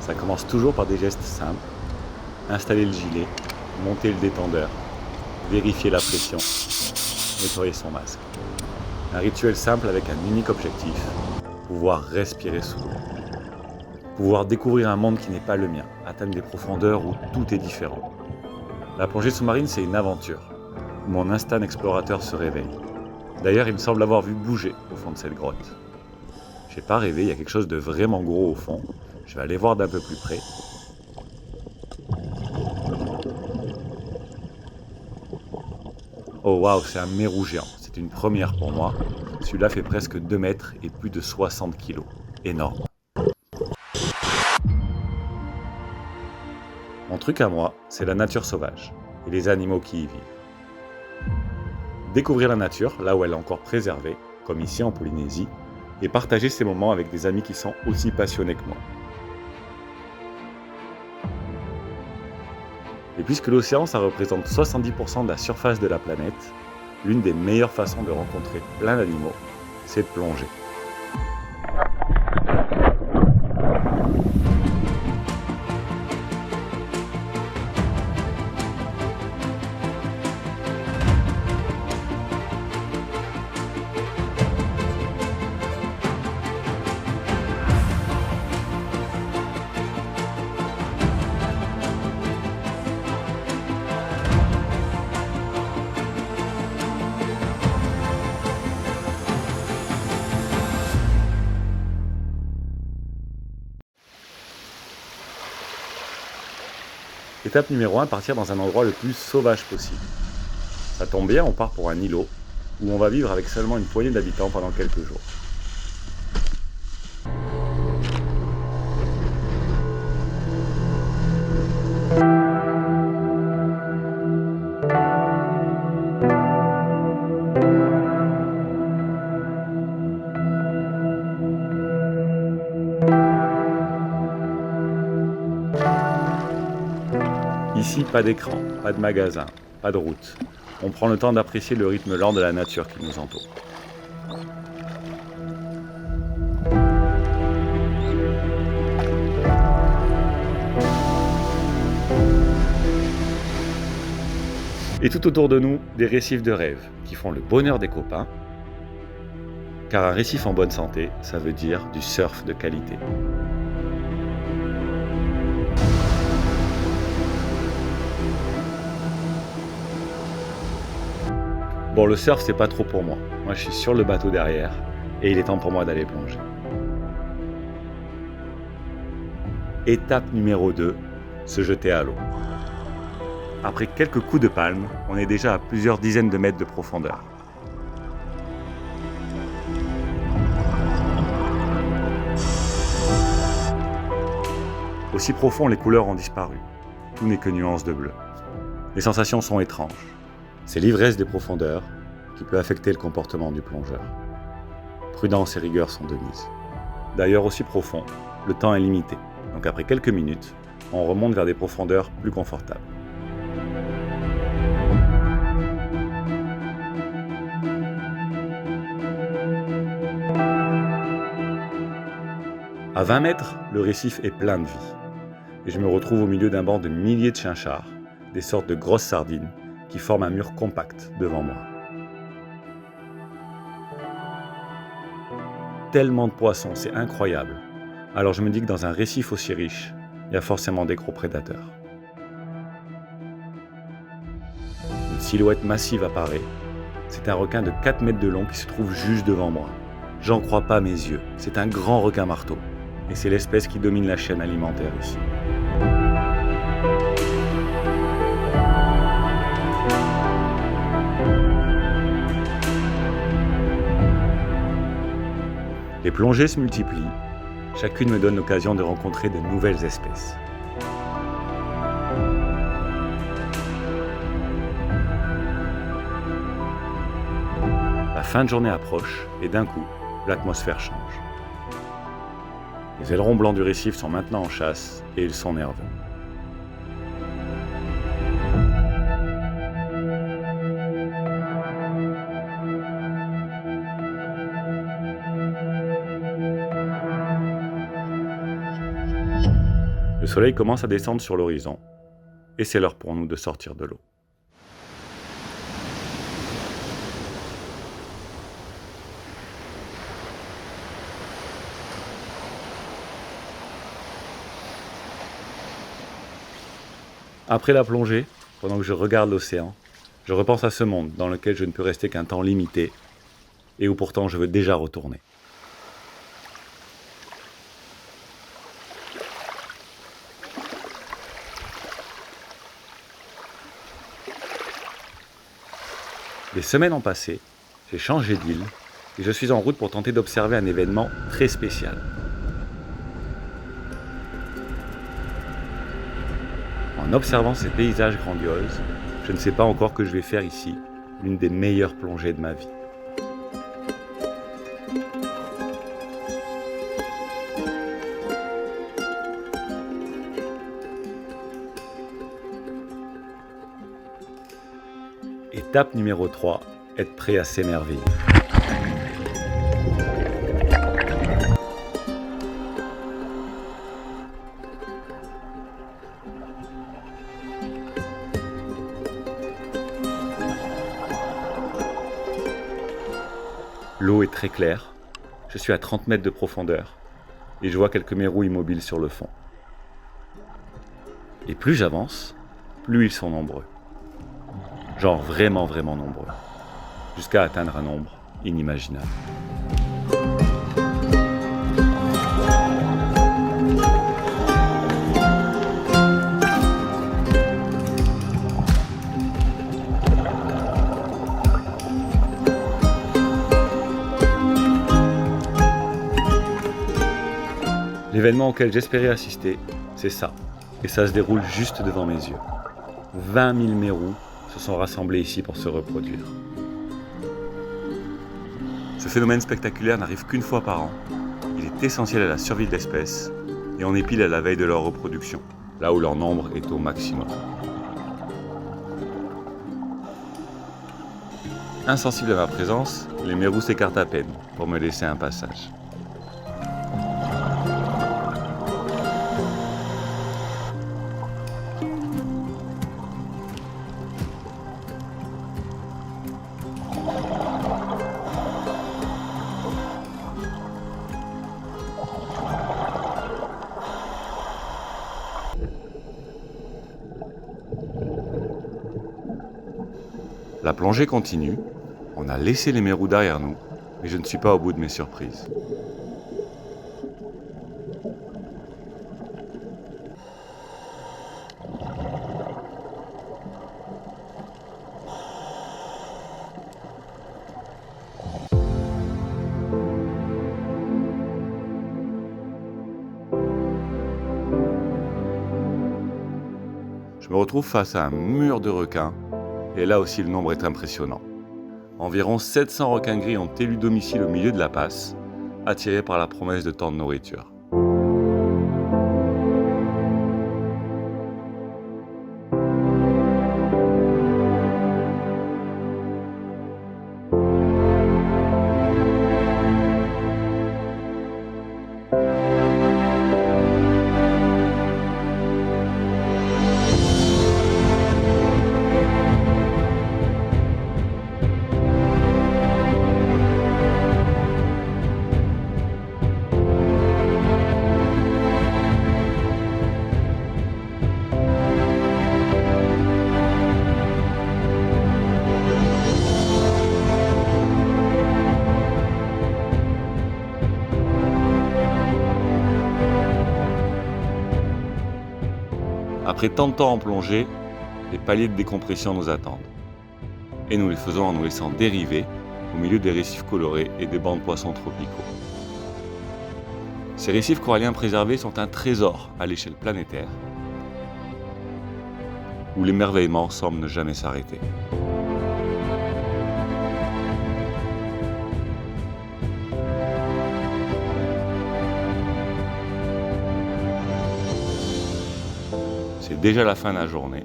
Ça commence toujours par des gestes simples. Installer le gilet, monter le détendeur, vérifier la pression, nettoyer son masque. Un rituel simple avec un unique objectif, pouvoir respirer sous l'eau. Pouvoir découvrir un monde qui n'est pas le mien, atteindre des profondeurs où tout est différent. La plongée sous-marine, c'est une aventure, où mon instinct d'explorateur se réveille. D'ailleurs, il me semble avoir vu bouger au fond de cette grotte. J'ai pas rêvé, il y a quelque chose de vraiment gros au fond. Je vais aller voir d'un peu plus près. Oh waouh, c'est un mérou géant, c'est une première pour moi. Celui-là fait presque 2 mètres et plus de 60 kilos. Énorme. Mon truc à moi, c'est la nature sauvage et les animaux qui y vivent. Découvrir la nature, là où elle est encore préservée, comme ici en Polynésie, et partager ces moments avec des amis qui sont aussi passionnés que moi. Et puisque l'océan, ça représente 70% de la surface de la planète, l'une des meilleures façons de rencontrer plein d'animaux, c'est de plonger. Étape numéro 1, partir dans un endroit le plus sauvage possible. Ça tombe bien, on part pour un îlot, où on va vivre avec seulement une poignée d'habitants pendant quelques jours. Ici, pas d'écran, pas de magasin, pas de route. On prend le temps d'apprécier le rythme lent de la nature qui nous entoure. Et tout autour de nous, des récifs de rêve qui font le bonheur des copains. Car un récif en bonne santé, ça veut dire du surf de qualité. Bon, le surf, c'est pas trop pour moi. Moi, je suis sur le bateau derrière et il est temps pour moi d'aller plonger. Étape numéro 2, se jeter à l'eau. Après quelques coups de palme, on est déjà à plusieurs dizaines de mètres de profondeur. Aussi profond, les couleurs ont disparu. Tout n'est que nuances de bleu. Les sensations sont étranges. C'est l'ivresse des profondeurs qui peut affecter le comportement du plongeur. Prudence et rigueur sont de mise. D'ailleurs, aussi profond, le temps est limité. Donc après quelques minutes, on remonte vers des profondeurs plus confortables. À 20 mètres, le récif est plein de vie. Et je me retrouve au milieu d'un banc de milliers de chinchards, des sortes de grosses sardines, qui forment un mur compact devant moi. Tellement de poissons, c'est incroyable. Alors je me dis que dans un récif aussi riche, il y a forcément des gros prédateurs. Une silhouette massive apparaît. C'est un requin de 4 mètres de long qui se trouve juste devant moi. J'en crois pas mes yeux, c'est un grand requin marteau. Et c'est l'espèce qui domine la chaîne alimentaire ici. Les plongées se multiplient, chacune me donne l'occasion de rencontrer de nouvelles espèces. La fin de journée approche et d'un coup, l'atmosphère change. Les ailerons blancs du récif sont maintenant en chasse et ils sont nerveux. Le soleil commence à descendre sur l'horizon et c'est l'heure pour nous de sortir de l'eau. Après la plongée, pendant que je regarde l'océan, je repense à ce monde dans lequel je ne peux rester qu'un temps limité et où pourtant je veux déjà retourner. Des semaines ont passé, j'ai changé d'île et je suis en route pour tenter d'observer un événement très spécial. En observant ces paysages grandioses, je ne sais pas encore que je vais faire ici l'une des meilleures plongées de ma vie. Étape numéro 3, être prêt à s'émerveiller. L'eau est très claire, je suis à 30 mètres de profondeur et je vois quelques mérous immobiles sur le fond. Et plus j'avance, plus ils sont nombreux. Genre vraiment nombreux, jusqu'à atteindre un nombre inimaginable. L'événement auquel j'espérais assister, c'est ça, et ça se déroule juste devant mes yeux. 20 000 mérous se sont rassemblés ici pour se reproduire. Ce phénomène spectaculaire n'arrive qu'une fois par an. Il est essentiel à la survie de l'espèce et on est pile à la veille de leur reproduction, là où leur nombre est au maximum. Insensibles à ma présence, les mérous s'écartent à peine pour me laisser un passage. La plongée continue, on a laissé les mérous derrière nous, mais je ne suis pas au bout de mes surprises. Je me retrouve face à un mur de requins, et là aussi le nombre est impressionnant. Environ 700 requins gris ont élu domicile au milieu de la passe, attirés par la promesse de tant de nourriture. Après tant de temps en plongée, les paliers de décompression nous attendent. Et nous les faisons en nous laissant dériver au milieu des récifs colorés et des bancs de poissons tropicaux. Ces récifs coralliens préservés sont un trésor à l'échelle planétaire, où l'émerveillement semble ne jamais s'arrêter. C'est déjà la fin de la journée,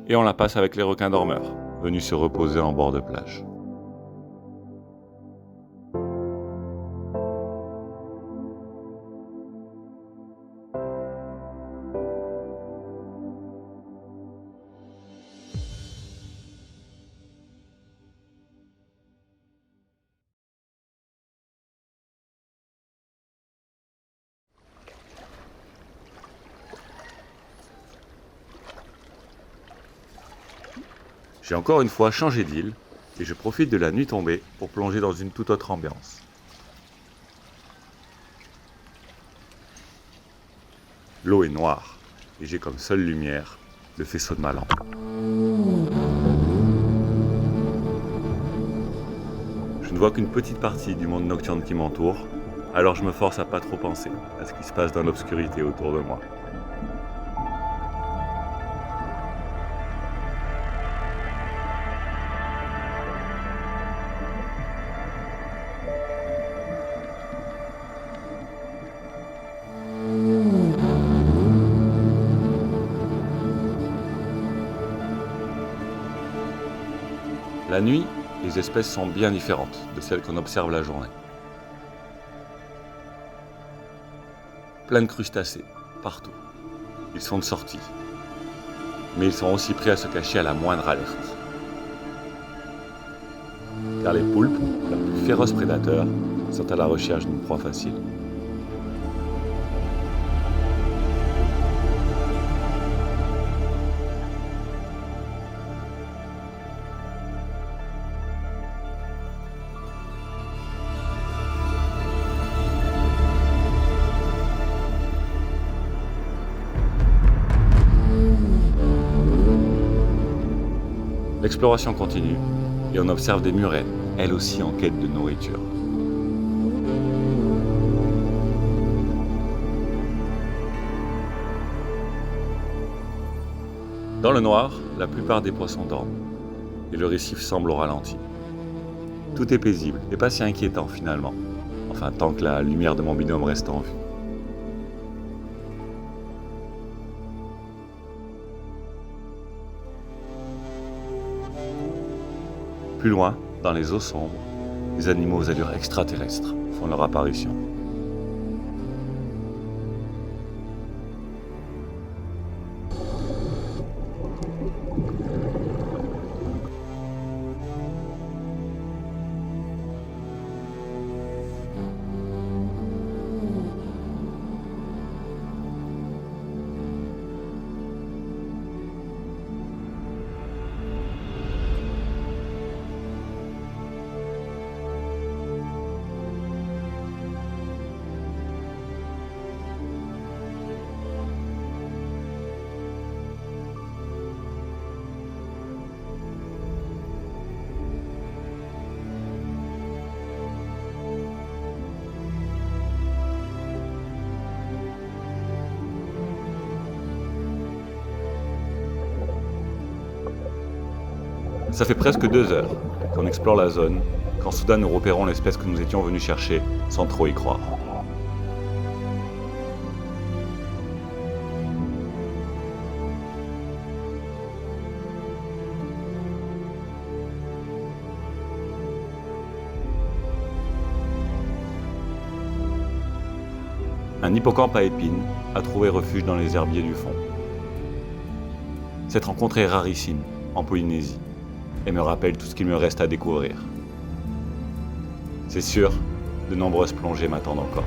et on la passe avec les requins dormeurs, venus se reposer en bord de plage. J'ai encore une fois changé d'île et je profite de la nuit tombée pour plonger dans une toute autre ambiance. L'eau est noire et j'ai comme seule lumière le faisceau de ma lampe. Je ne vois qu'une petite partie du monde nocturne qui m'entoure, alors je me force à pas trop penser à ce qui se passe dans l'obscurité autour de moi. La nuit, les espèces sont bien différentes de celles qu'on observe la journée. Plein de crustacés, partout. Ils sont de sortie. Mais ils sont aussi prêts à se cacher à la moindre alerte. Car les poulpes, leurs plus féroces prédateurs, sont à la recherche d'une proie facile. L'exploration continue et on observe des murènes, elles aussi en quête de nourriture. Dans le noir, la plupart des poissons dorment et le récif semble au ralenti. Tout est paisible et pas si inquiétant finalement, enfin tant que la lumière de mon binôme reste en vue. Plus loin, dans les eaux sombres, des animaux aux allures extraterrestres font leur apparition. Ça fait presque 2 heures qu'on explore la zone, quand soudain nous repérons l'espèce que nous étions venus chercher, sans trop y croire. Un hippocampe à épines a trouvé refuge dans les herbiers du fond. Cette rencontre est rarissime en Polynésie et me rappelle tout ce qu'il me reste à découvrir. C'est sûr, de nombreuses plongées m'attendent encore.